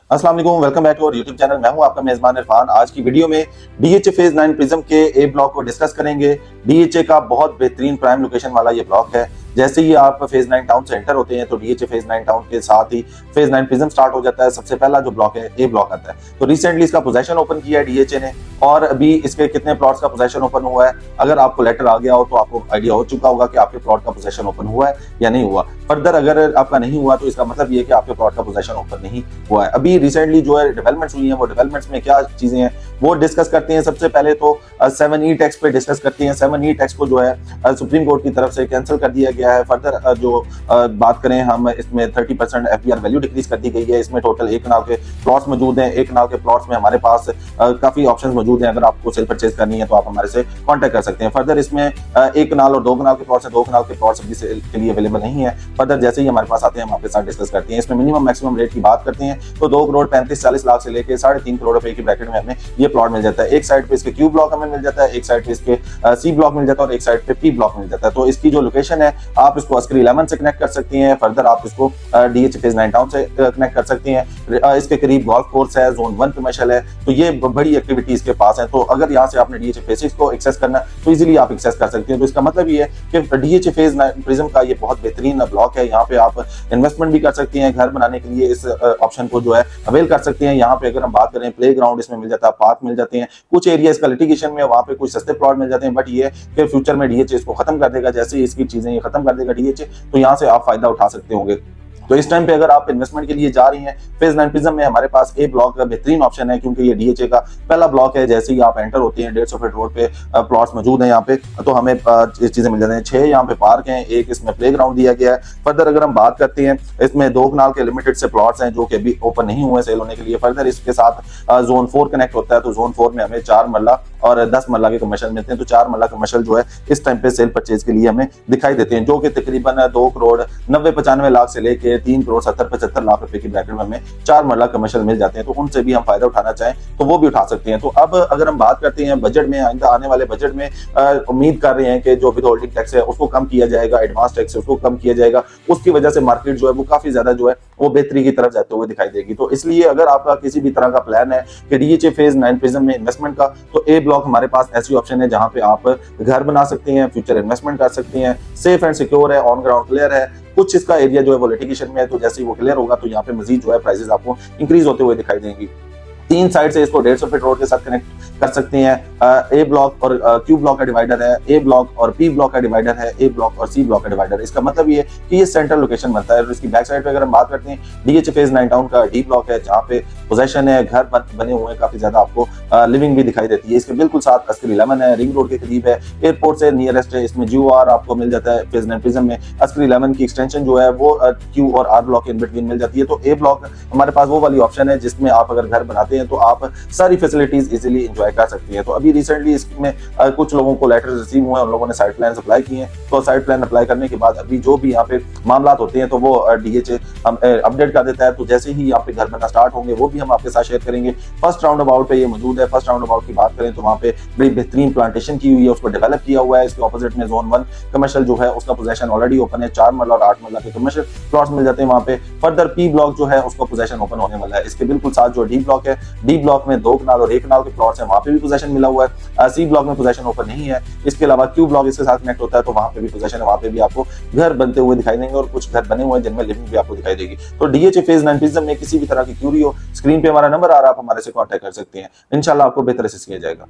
अस्सलाम वालेकुम, welcome back to our YouTube channel. मैं हूं आपका मेजबान इरफान। आज की वीडियो में डीएचए फेज 9 प्रिज्म के ए ब्लॉक को डिस्कस करेंगे। डीएचए का बहुत बेहतरीन प्राइम लोकेशन वाला ये ब्लॉक है। जैसे ही आप फेज 9 टाउन से एंटर होते हैं तो डीएचए फेज 9 टाउन के साथ ही फेज 9 प्रिज्म स्टार्ट हो जाता है। सबसे पहला जो ब्लॉक है ए ब्लॉक आता है। तो रिसेंटली इसका पोजेशन ओपन किया है डीएचए ने, और अभी इसके कितने प्लॉट्स का पोजेशन ओपन हुआ है, अगर आपको लेटर आ गया हो तो आपको आइडिया हो चुका होगा कि आपके प्लॉट का पोजेशन ओपन हुआ है या नहीं हुआ। फर्दर अगर आपका नहीं हुआ तो इसका मतलब ये है कि आपके प्लॉट का पोजेशन ओपन नहीं हुआ है। अभी रिसेंटली जो है डेवलपमेंट्स हुई हैं, वो डेवलपमेंट्स में क्या चीजें हैं वो डिस्कस करते हैं। सबसे पहले तो 7E टैक्स पे डिस्कस करते हैं। 7E टैक्स को जो है सुप्रीम कोर्ट की तरफ से कैंसिल कर दिया गया है। फर्दर जो बात करें हम, इसमें 30% एफबीआर वैल्यू डिक्रीज कर दी गई है। इसमें टोटल 1 कनाल के प्लॉट्स मौजूद हैं। 1 कनाल के प्लॉट्स में हमारे पास काफी ऑप्शन मौजूद हैं। अगर आपको सेल परचेज करनी है तो आप हमारे से कॉन्टेक्ट कर सकते हैं। फर्दर इसमें 1 कनाल और 2 कनाल के प्लॉट्स हैं। 2 कनाल के प्लॉट्स अभी सेल के लिए अवेलेबल नहीं है। फर्दर जैसे ही हमारे पास आते हैं हम आपके साथ डिस्कस करते हैं। इसमें मिनिमम मैक्सिमम रेट की बात करते हैं तो 2 करोड़ 35-40 लाख से लेकर 3.5 करोड़ रुपए की ब्रैकेट में हमें ये प्लॉट मिल जाता है। एक साइड पे इसके क्यू ब्लॉक हमें मिल जाता है, एक साइड पे इसके सी ब्लॉक मिल जाता है और एक साइड पे पी ब्लॉक मिल जाता है। तो इसकी जो लोकेशन है आप इसको अस्करी 11 से कनेक्ट कर सकती हैं। फर्दर आप इसको डीएचए फेज 9 टाउन से कनेक्ट कर सकती हैं। इसके करीब गोल्फ कोर्स है, जोन 1 कमर्शियल है, तो ये बड़ी एक्टिविटी इसके पास है। तो अगर यहाँ से आपने डीएचए फेज 6 को एक्सेस करना तो इजीली आप एक्सेस कर सकते हैं। तो इसका मतलब ये है कि डीएचए फेज 9 प्रिज्म का ये बहुत बेहतरीन ब्लॉक है। यहाँ पे आप इन्वेस्टमेंट भी कर सकती हैं, घर बनाने के लिए इस ऑप्शन को जो है अवेल कर सकते हैं। यहाँ पे अगर हम बात करें प्ले ग्राउंड इसमें मिल जाता है, पार्क मिल जाते हैं, कुछ एरिया इसका लिटिगेशन में वहाँ पे कुछ सस्ते प्लॉट मिल जाते हैं। बट ये कि फ्यूचर में डीएचए इसको खत्म कर देगा। जैसे ही इसकी चीजें ये खत्म कर देगा डीएचए, तो यहाँ से आप फायदा उठा सकते होंगे। तो इस टाइम पे अगर आप इन्वेस्टमेंट के लिए जा रही हैं फेज 9 प्रिज्म में, हमारे पास ए ब्लॉक का बेहतरीन ऑप्शन है क्योंकि ये डीएचए का पहला ब्लॉक है। जैसे ही आप एंटर होते हैं 150 फीट रोड पे प्लॉट्स मौजूद हैं यहाँ पे, तो हमें चीजें मिल जाती हैं। 6 यहाँ पे पार्क हैं, एक इसमें प्ले ग्राउंड दिया गया है। फर्दर अगर हम बात करते हैं, इसमें 2 कनाल के लिमिटेड से प्लॉट्स हैं जो कि अभी ओपन नहीं हुए सेल होने के लिए। फर्दर इसके साथ जोन 4 कनेक्ट होता है, तो जोन 4 में हमें 4 मरला और 10 मरला के कमर्शियल मिलते हैं। तो 4 मरला कमर्शियल जो है इस टाइम पे सेल परचेज के लिए हमें दिखाई देते हैं, जो कि तकरीबन 2 करोड़ 90-95 लाख से लेके 3 करोड़ 70-75 लाख रुपए की ब्रैकेट में हमें 4 मरला कमर्शियल मिल जाते हैं। तो उनसे भी हम फायदा उठाना चाहें तो वो भी उठा सकते हैं। तो अब अगर हम बात करते हैं बजट में, आइंदा आने वाले बजट में उम्मीद कर रहे हैं कि जो विद होल्डिंग टैक्स है उसको कम किया जाएगा, एडवांस टैक्स है उसको कम किया जाएगा। उसकी वजह से मार्केट जो है वो काफी ज्यादा जो है वो बेहतरी की तरफ जाते हुए दिखाई देगी। तो इसलिए अगर आपका किसी भी तरह का प्लान है कि डीएचए फेज 9 प्रिज्म में इन्वेस्टमेंट का, तो ए ब्लॉक हमारे पास ऐसी ऑप्शन है जहां पे आप घर बना सकते हैं, फ्यूचर इन्वेस्टमेंट कर सकते हैं, सेफ एंड सिक्योर है, ऑन ग्राउंड क्लियर है। कुछ इसका एरिया जो है वो लिटिगेशन में है, तो जैसे ही वो क्लियर होगा तो यहाँ पे मजीद जो है प्राइसेस आपको इंक्रीज होते हुए दिखाई देंगी। 3 साइड से इसको 150 फीट रोड के साथ कनेक्ट कर सकते हैं। ए ब्लॉक और क्यू ब्लॉक का डिवाइडर है, ए ब्लॉक और पी ब्लॉक का डिवाइडर है, ए ब्लॉक और सी ब्लॉक का डिवाइडर। इसका मतलब ये कि ये सेंट्रल लोकेशन बनता है। और इसकी बैक साइड पे अगर हम बात करते हैं, डीएचए फेज 9 टाउन का डी ब्लॉक है जहाँ पे पोजेशन है, घर बने हुए हैं, काफी ज्यादा आपको लिविंग भी दिखाई देती है। इसके बिल्कुल साथ अस्करी 11 है, रिंग रोड के करीब है, एयरपोर्ट से नियरेस्ट है। इसमें GOR आपको मिल जाता है। फेज 9 प्रिज्म में अस्करी 11 की एक्सटेंशन जो है वो क्यू और आर ब्लॉक के इन बिटवीन मिल जाती है। तो ए ब्लॉक हमारे पास वो वाली ऑप्शन है जिसमें आप अगर घर बनाते हैं तो आप सारी फैसिलिटीज इजीली एंजॉय कर सकती हैं। तो अभी रिसेंटली इसमें कुछ लोगों को लेटर रिसीव हुए हैं, उन लोगों ने साइट प्लान अप्लाई किए हैं। तो साइट प्लान अप्लाई करने के बाद अभी जो भी यहाँ पे मामला होते हैं तो वो डीएचए हम अपडेट कर देता है। तो जैसे ही यहाँ पे घर बनना स्टार्ट होंगे वो भी हम आपके साथ शेयर करेंगे। फर्स्ट राउंड अबाउट पे ये मौजूद है। फर्स्ट राउंड अबाउट की बात करें तो वहाँ पे बड़ी बेहतरीन प्लांटेशन की हुई है, उसको डेवलप किया हुआ है। इसके ऑपोजिट में जोन 1 कमर्शियल जो है उसका पोजेशन ऑलरेडी ओपन है। 4 मरला और 8 मरला के कमर्शियल प्लॉट्स मिल जाते हैं वहाँ पे। फर्दर पी ब्लॉक जो है उसका पोजेशन ओपन होने वाला है। इसके बिल्कुल साथ जो डी ब्लॉक है, डी ब्लॉक में 2 कनाल और 1 कनाल के प्लॉट्स हैं, वहाँ पे भी पोजेशन मिला हुआ है। सी ब्लॉक में पोजेशन ओपन नहीं है। इसके अलावा क्यू ब्लॉक इसके साथ कनेक्ट होता है, तो वहाँ पे भी पोजेशन है, वहाँ पे भी आपको घर बनते हुए दिखाई देंगे और कुछ घर बने हुए हैं जिनमें लिविंग भी आपको दिखाई देगी। तो डीएचए फेज 9 प्रिज्म में किसी भी तरह की क्यूरी हो, स्क्रीन पे हमारा नंबर आ रहा है, आप हमारे से कॉन्टेक्ट कर सकते हैं। इंशाल्लाह आपको बेहतर असिस्ट किया जाएगा।